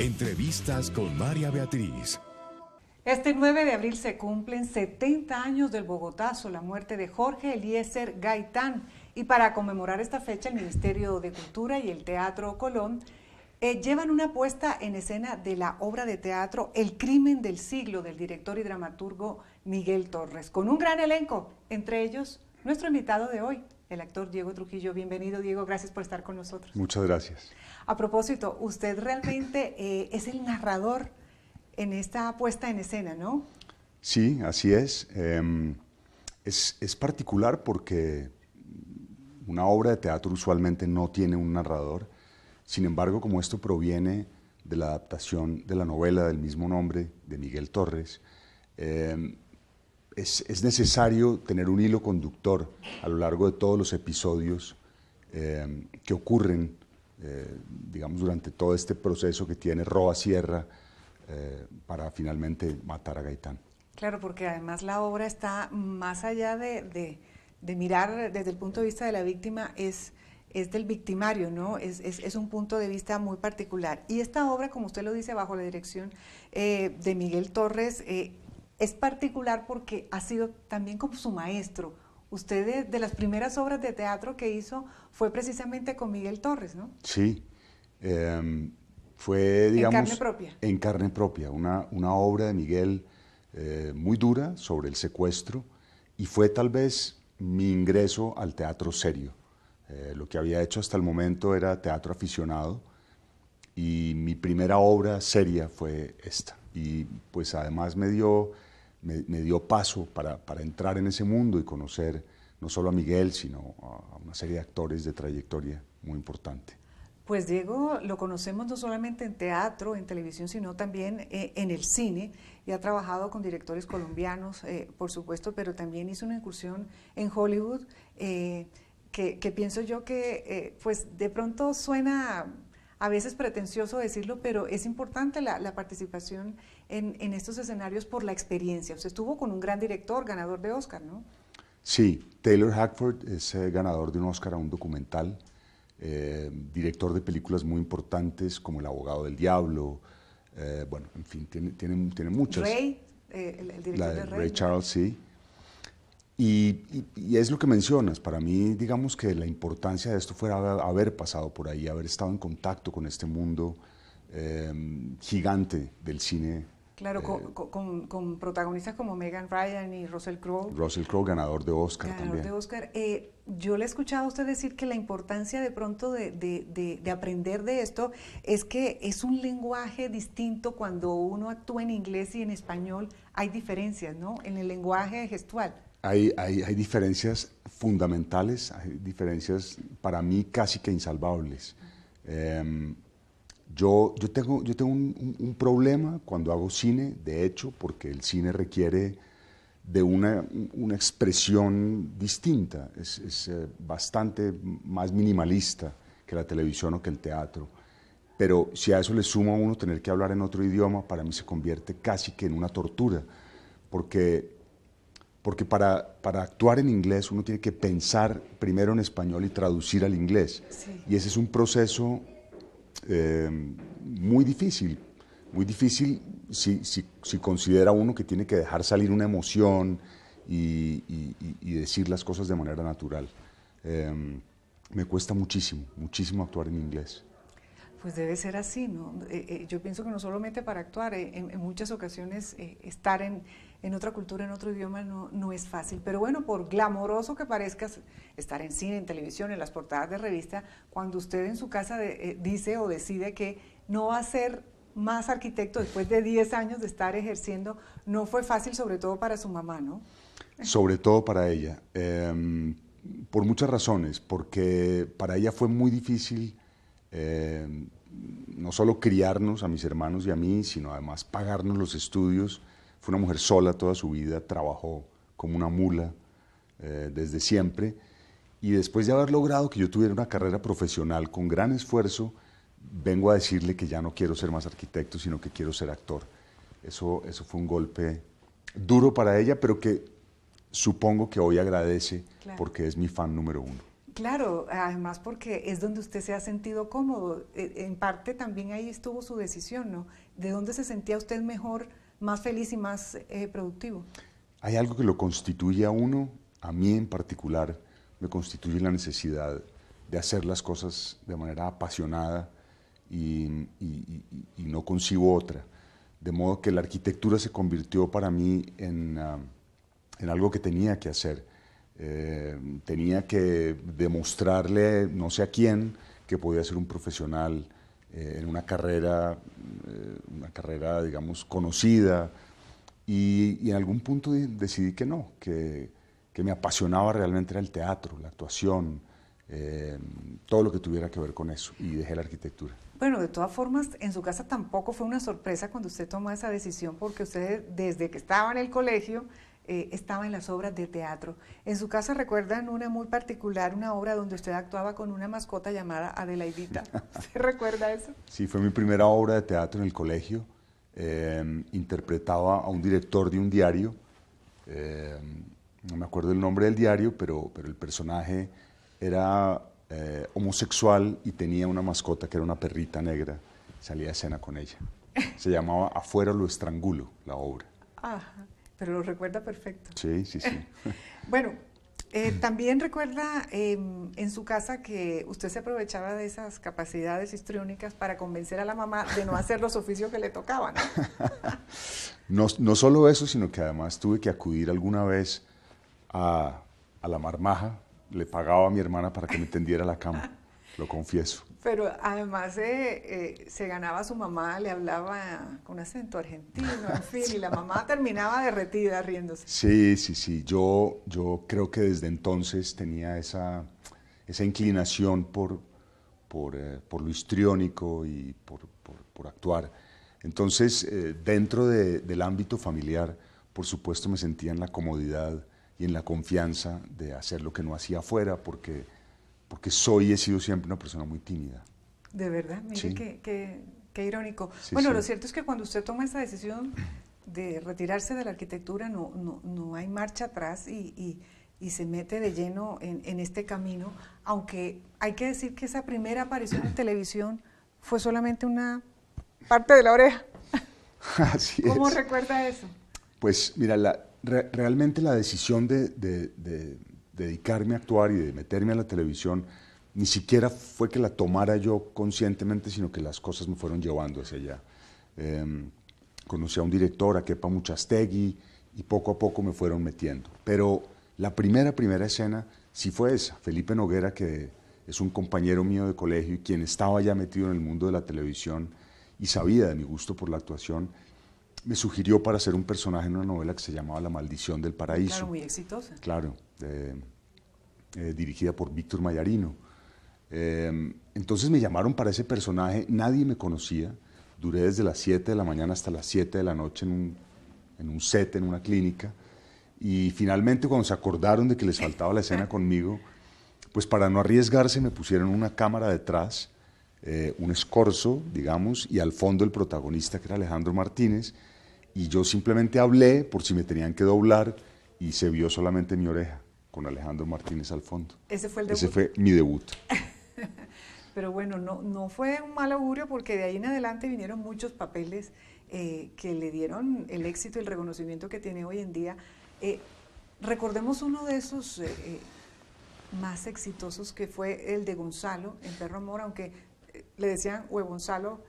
Entrevistas con María Beatriz. Este 9 de abril se cumplen 70 años del Bogotazo, la muerte de Jorge Eliezer Gaitán. Y para conmemorar esta fecha, el Ministerio de Cultura y el Teatro Colón llevan una puesta en escena de la obra de teatro El crimen del siglo, del director y dramaturgo Miguel Torres, con un gran elenco, entre ellos nuestro invitado de hoy, el actor Diego Trujillo. Bienvenido, Diego, gracias por estar con nosotros. Muchas gracias. A propósito, usted realmente es el narrador en esta puesta en escena, ¿no? Sí, así es. Es particular porque una obra de teatro usualmente no tiene un narrador. Sin embargo, como esto proviene de la adaptación de la novela del mismo nombre de Miguel Torres, es necesario tener un hilo conductor a lo largo de todos los episodios que ocurren, digamos, durante todo este proceso que tiene Roa Sierra para finalmente matar a Gaitán. Claro, porque además la obra está más allá de mirar desde el punto de vista de la víctima, es del victimario, ¿no? Es un punto de vista muy particular. Y esta obra, como usted lo dice, bajo la dirección de Miguel Torres, es particular porque ha sido también como su maestro. Usted de las primeras obras de teatro que hizo fue precisamente con Miguel Torres, ¿no? Sí, fue, digamos... En carne propia. En carne propia, una obra de Miguel muy dura sobre el secuestro, y fue tal vez mi ingreso al teatro serio. Lo que había hecho hasta el momento era teatro aficionado, y mi primera obra seria fue esta. Y pues además me dio paso para entrar en ese mundo y conocer no solo a Miguel, sino a una serie de actores de trayectoria muy importante. Pues Diego lo conocemos no solamente en teatro, en televisión, sino también en el cine, y ha trabajado con directores colombianos, por supuesto, pero también hizo una incursión en Hollywood, que pienso yo que pues de pronto suena a veces pretencioso decirlo, pero es importante la participación en estos escenarios por la experiencia. Usted estuvo con un gran director, ganador de Oscar, ¿no? Sí, Taylor Hackford es ganador de un Oscar a un documental, director de películas muy importantes como El abogado del diablo, bueno, en fin, tiene muchas. Ray, el director de Ray. Ray Charles, sí. Y es lo que mencionas, para mí, digamos que la importancia de esto fue haber pasado por ahí, haber estado en contacto con este mundo gigante del cine. Claro, con protagonistas como Megan Ryan y Russell Crowe. Russell Crowe, ganador de Oscar también. Ganador de Oscar. Yo le he escuchado a usted decir que la importancia de pronto de aprender de esto es que es un lenguaje distinto cuando uno actúa en inglés y en español. Hay diferencias, ¿no? En el lenguaje gestual. Hay diferencias fundamentales, hay diferencias para mí casi que insalvables. Yo tengo un problema cuando hago cine, de hecho, porque el cine requiere de una expresión distinta, es bastante más minimalista que la televisión o que el teatro. Pero si a eso le suma a uno tener que hablar en otro idioma, para mí se convierte casi que en una tortura, porque para actuar en inglés uno tiene que pensar primero en español y traducir al inglés. Sí. Y ese es un proceso muy difícil si considera uno que tiene que dejar salir una emoción y decir las cosas de manera natural. Me cuesta muchísimo actuar en inglés. Pues debe ser así, ¿no? Yo pienso que no solamente para actuar, en muchas ocasiones estar en otra cultura, en otro idioma, no es fácil. Pero bueno, por glamoroso que parezca estar en cine, en televisión, en las portadas de revista, cuando usted en su casa dice o decide que no va a ser más arquitecto después de 10 años de estar ejerciendo, no fue fácil, sobre todo para su mamá, ¿no? Sobre todo para ella, por muchas razones, porque para ella fue muy difícil no solo criarnos a mis hermanos y a mí, sino además pagarnos los estudios. Fue una mujer sola toda su vida, trabajó como una mula desde siempre, y después de haber logrado que yo tuviera una carrera profesional con gran esfuerzo, vengo a decirle que ya no quiero ser más arquitecto, sino que quiero ser actor. Eso fue un golpe duro para ella, pero que supongo que hoy agradece, claro, porque es mi fan número uno. Claro, además porque es donde usted se ha sentido cómodo. En parte también ahí estuvo su decisión, ¿no? ¿De dónde se sentía usted mejor, más feliz y más productivo? Hay algo que lo constituye a uno, a mí en particular, me constituye la necesidad de hacer las cosas de manera apasionada y no concibo otra. De modo que la arquitectura se convirtió para mí en algo que tenía que hacer. Tenía que demostrarle, no sé a quién, que podía ser un profesional en una carrera, digamos, conocida. Y en algún punto decidí que no, que me apasionaba realmente era el teatro, la actuación, todo lo que tuviera que ver con eso, y dejé la arquitectura. Bueno, de todas formas, en su casa tampoco fue una sorpresa cuando usted tomó esa decisión, porque usted desde que estaba en el colegio estaba en las obras de teatro. En su casa recuerdan una muy particular, una obra donde usted actuaba con una mascota llamada Adelaidita. ¿Usted recuerda eso? Sí, fue mi primera obra de teatro en el colegio. Interpretaba a un director de un diario, no me acuerdo el nombre del diario, pero el personaje era homosexual y tenía una mascota que era una perrita negra, salía a escena con ella. Se llamaba Afuera lo estrangulo, la obra. Ajá, pero lo recuerda perfecto. Sí, sí, sí. Bueno, también recuerda en su casa que usted se aprovechaba de esas capacidades histriónicas para convencer a la mamá de no hacer los oficios que le tocaban, ¿no? No solo eso, sino que además tuve que acudir alguna vez a la marmaja. Le pagaba a mi hermana para que me tendiera la cama, lo confieso. Pero además se ganaba a su mamá, le hablaba con acento argentino, en fin, y la mamá terminaba derretida riéndose. Sí, sí, sí. Yo creo que desde entonces tenía esa inclinación por lo histriónico y por actuar. Entonces, dentro del ámbito familiar, por supuesto me sentía en la comodidad y en la confianza de hacer lo que no hacía afuera, porque soy y he sido siempre una persona muy tímida. De verdad, mire Sí. qué irónico. Sí, bueno, sí. lo cierto es que cuando usted toma esa decisión de retirarse de la arquitectura, no hay marcha atrás y se mete de lleno en este camino, aunque hay que decir que esa primera aparición en televisión fue solamente una parte de la oreja. Así ¿Cómo es. recuerda eso? Pues mira, realmente la decisión de dedicarme a actuar y de meterme a la televisión ni siquiera fue que la tomara yo conscientemente, sino que las cosas me fueron llevando hacia allá. Conocí a un director, a Kepa Muchastegui, y poco a poco me fueron metiendo. Pero la primera escena sí fue esa. Felipe Noguera, que es un compañero mío de colegio y quien estaba ya metido en el mundo de la televisión y sabía de mi gusto por la actuación, me sugirió para hacer un personaje en una novela que se llamaba La Maldición del Paraíso. Claro, muy exitosa. Claro, dirigida por Víctor Mayarino. Entonces me llamaron para ese personaje, nadie me conocía, duré desde las 7 de la mañana hasta las 7 de la noche en un set, en una clínica, y finalmente cuando se acordaron de que les faltaba la escena conmigo, pues para no arriesgarse me pusieron una cámara detrás, un escorzo, digamos, y al fondo el protagonista, que era Alejandro Martínez, y yo simplemente hablé por si me tenían que doblar y se vio solamente mi oreja con Alejandro Martínez al fondo. ¿Ese fue el debut? Ese fue mi debut. Pero bueno, no fue un mal augurio porque de ahí en adelante vinieron muchos papeles que le dieron el éxito y el reconocimiento que tiene hoy en día. Recordemos uno de esos más exitosos que fue el de Gonzalo en Perro Amor, aunque le decían Hue Gonzalo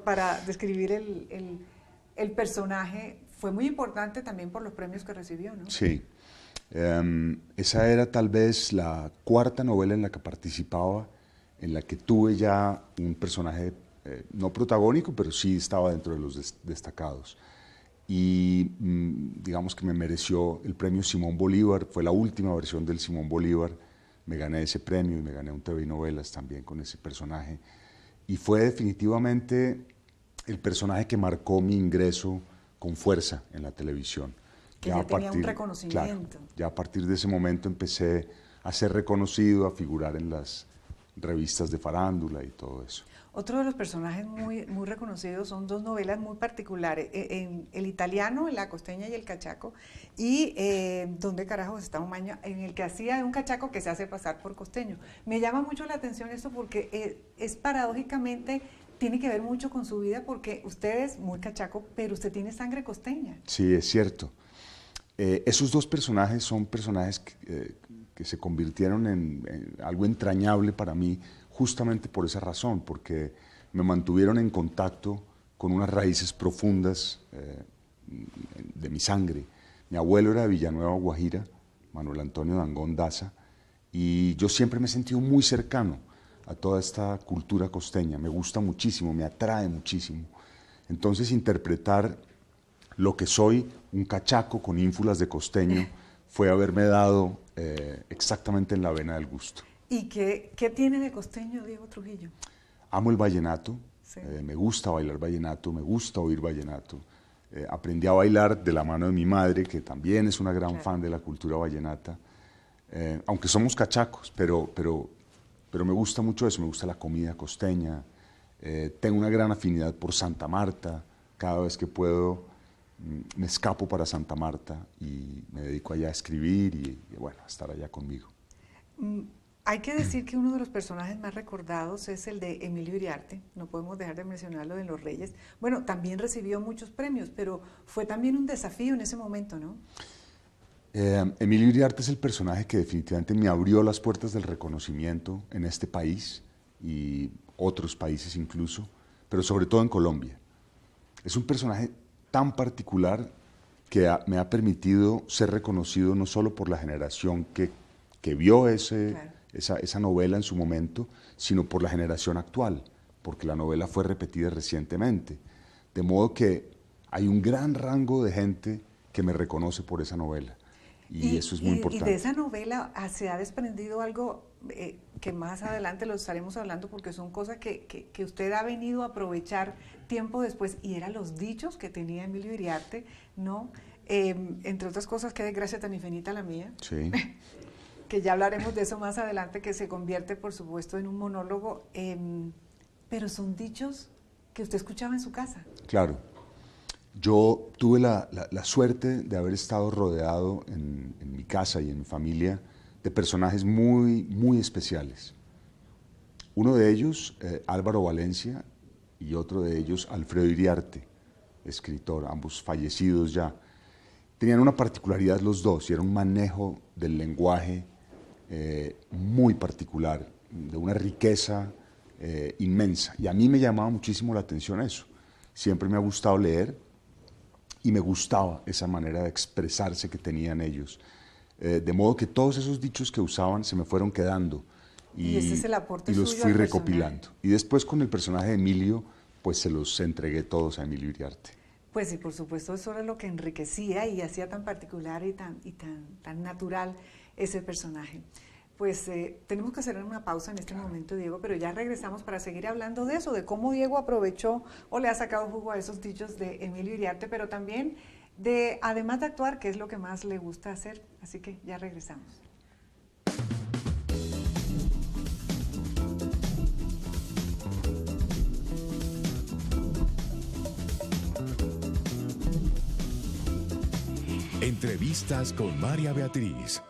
para describir el personaje. Fue muy importante también por los premios que recibió, ¿no? Sí. Esa era tal vez la cuarta novela en la que participaba, en la que tuve ya un personaje no protagónico, pero sí estaba dentro de los destacados. Y digamos que me mereció el premio Simón Bolívar, fue la última versión del Simón Bolívar, me gané ese premio y me gané un TV Novelas también con ese personaje. Y fue definitivamente el personaje que marcó mi ingreso con fuerza en la televisión. Que ya tenía un reconocimiento. Claro, ya a partir de ese momento empecé a ser reconocido, a figurar en las revistas de farándula y todo eso. Otro de los personajes muy reconocidos son dos novelas muy particulares, en El italiano, en La costeña y el cachaco, y ¿Dónde carajos está un maño?, en el que hacía de un cachaco que se hace pasar por costeño. Me llama mucho la atención esto porque es paradójicamente, tiene que ver mucho con su vida porque usted es muy cachaco, pero usted tiene sangre costeña. Sí, es cierto. Esos dos personajes son personajes que se convirtieron en algo entrañable para mí, justamente por esa razón, porque me mantuvieron en contacto con unas raíces profundas de mi sangre. Mi abuelo era de Villanueva, Guajira, Manuel Antonio Dangond Daza, y yo siempre me he sentido muy cercano a toda esta cultura costeña. Me gusta muchísimo, me atrae muchísimo. Entonces, interpretar lo que soy, un cachaco con ínfulas de costeño, fue haberme dado exactamente en la vena del gusto. ¿Y qué tiene de costeño Diego Trujillo? Amo el vallenato, sí. Me gusta bailar vallenato, me gusta oír vallenato. Aprendí a bailar de la mano de mi madre, que también es una gran fan de la cultura vallenata, aunque somos cachacos, pero me gusta mucho eso, me gusta la comida costeña. Tengo una gran afinidad por Santa Marta, cada vez que puedo me escapo para Santa Marta y me dedico allá a escribir y bueno, a estar allá conmigo. Hay que decir que uno de los personajes más recordados es el de Emilio Iriarte, no podemos dejar de mencionarlo de Los Reyes. Bueno, también recibió muchos premios, pero fue también un desafío en ese momento, ¿no? Emilio Iriarte es el personaje que definitivamente me abrió las puertas del reconocimiento en este país y otros países incluso, pero sobre todo en Colombia. Es un personaje tan particular que me ha permitido ser reconocido no solo por la generación que vio esa novela en su momento, sino por la generación actual, porque la novela fue repetida recientemente. De modo que hay un gran rango de gente que me reconoce por esa novela. Y eso es muy importante. Y de esa novela se ha desprendido algo que más adelante lo estaremos hablando, porque son cosas que usted ha venido a aprovechar tiempo después, y eran los dichos que tenía Emilio Iriarte, ¿no? Entre otras cosas, qué desgracia tan infinita la mía. Sí. Que ya hablaremos de eso más adelante, que se convierte, por supuesto, en un monólogo, pero son dichos que usted escuchaba en su casa. Claro. Yo tuve la suerte de haber estado rodeado en mi casa y en mi familia de personajes muy, muy especiales. Uno de ellos, Álvaro Valencia, y otro de ellos, Alfredo Iriarte, escritor, ambos fallecidos ya. Tenían una particularidad los dos, y era un manejo del lenguaje muy particular, de una riqueza inmensa. Y a mí me llamaba muchísimo la atención eso. Siempre me ha gustado leer y me gustaba esa manera de expresarse que tenían ellos. De modo que todos esos dichos que usaban se me fueron quedando y ese es el aporte y los suyo fui al recopilando. personaje. Y después con el personaje de Emilio, pues se los entregué todos a Emilio Iriarte. Pues sí, por supuesto, eso era lo que enriquecía y hacía tan particular y tan natural ese personaje. Pues tenemos que hacer una pausa en este momento, Diego, pero ya regresamos para seguir hablando de eso, de cómo Diego aprovechó o le ha sacado jugo a esos dichos de Emilio Iriarte, pero también de, además de actuar, qué es lo que más le gusta hacer. Así que ya regresamos. Entrevistas con María Beatriz.